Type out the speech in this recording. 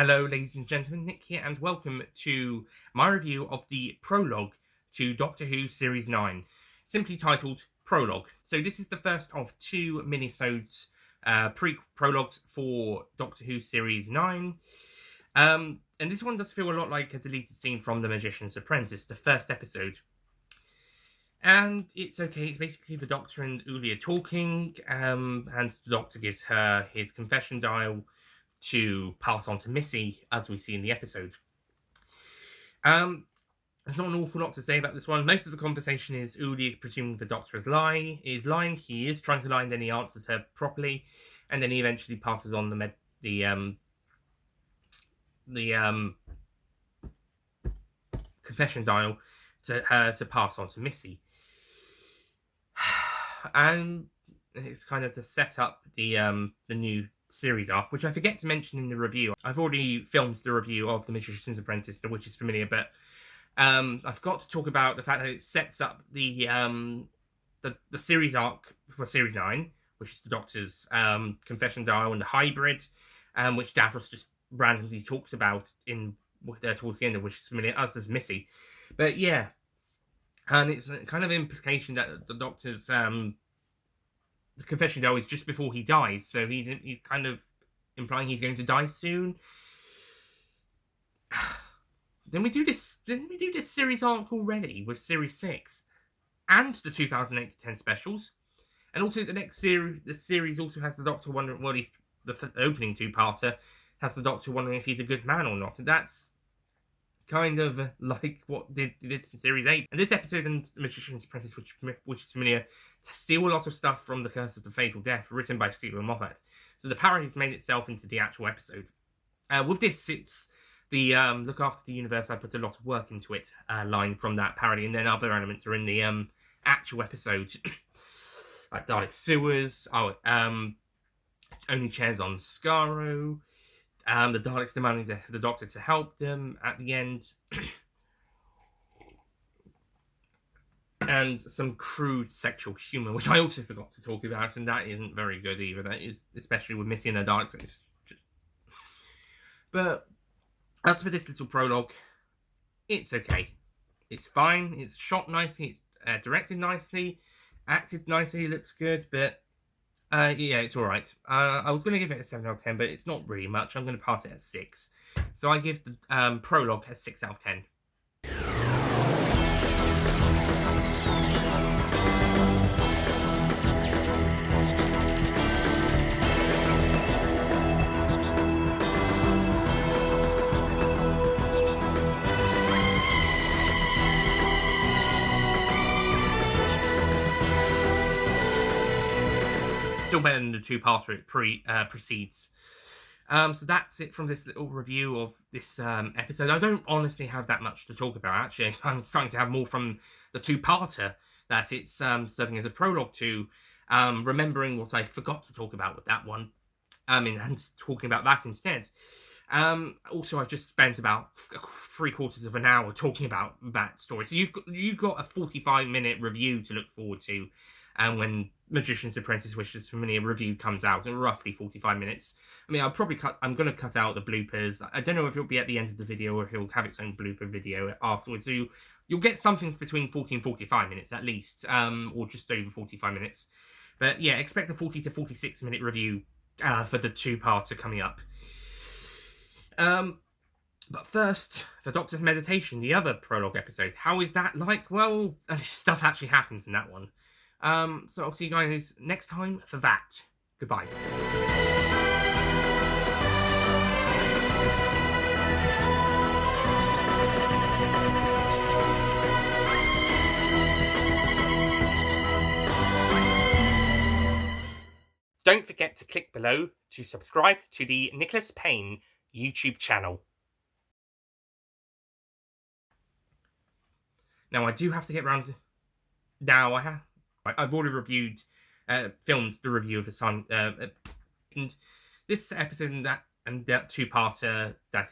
Hello, ladies and gentlemen, Nick here, and welcome to my review of the prologue to Doctor Who Series 9, simply titled Prologue. So this is the first of two minisodes, pre-prologues for Doctor Who Series 9. And this one does feel a lot like a deleted scene from The Magician's Apprentice, the first episode. And it's okay, it's basically the Doctor and Uli talking, and the Doctor gives her his confession dial to pass on to Missy, as we see in the episode. There's not an awful lot to say about this one. Most of the conversation is Uli presuming the Doctor is lying. He is trying to lie, and then he answers her properly, and then he eventually passes on the confession dial to her to pass on to Missy. And it's kind of to set up the new series arc, which I forget to mention in the review. I've already filmed the review of The Magician's Apprentice, The Witch is Familiar, but I forgot to talk about the fact that it sets up the series arc for Series 9, which is the Doctor's confession dial and the hybrid, which Davros just randomly talks about in towards the end of Which is Familiar, as does Missy. But yeah, and it's a kind of implication that the Doctor's the confession dial is just before he dies, so he's kind of implying he's going to die soon. Didn't we do this series arc already with Series 6 and the 2008 to 10 specials? And also the next series, the series also has the Doctor wondering, well, at least the opening two-parter has the Doctor wondering if he's a good man or not. And that's kind of like what did in Series 8. And this episode and The Magician's Apprentice, which is familiar, steal a lot of stuff from The Curse of the Fatal Death, written by Stephen Moffat. So the parody's made itself into the actual episode. With this, it's the Look After the Universe, I put a lot of work into it line from that parody, and then other elements are in the actual episode. Like Dalek Sewers, Only Chairs on Skaro, the Daleks demanding the Doctor to help them at the end. And some crude sexual humour, which I also forgot to talk about, and that isn't very good either. That is, especially with Missy and the Daleks. But as for this little prologue, it's okay. It's fine. It's shot nicely. It's directed nicely, acted nicely. Looks good, but yeah, it's all right. I was going to give it a 7 out of 10, but it's not really much. I'm going to pass it at 6. So I give the prologue a 6 out of 10. Still better than the two-parter it precedes. So that's it from this little review of this episode. I don't honestly have that much to talk about, actually. I'm starting to have more from the two-parter that it's serving as a prologue to, remembering what I forgot to talk about with that one, and talking about that instead. Also, I've just spent about 3/4 of an hour talking about that story. So you've got a 45-minute review to look forward to. And when Magician's Apprentice Wishes Familiar review comes out in roughly 45 minutes. I mean, I'm going to cut out the bloopers. I don't know if it'll be at the end of the video or if it'll have its own blooper video afterwards. So you'll get something between 40 and 45 minutes at least, or just over 45 minutes. But yeah, expect a 40 to 46 minute review for the two-parter coming up. But first, the Doctor's Meditation, the other prologue episode. How is that like? Well, stuff actually happens in that one. So I'll see you guys next time for that. Goodbye. Don't forget to click below to subscribe to the Nicholas Payne YouTube channel. Now I do have to get round to... Now I have... I've already filmed the review of the Sun, and this episode and that two-parter that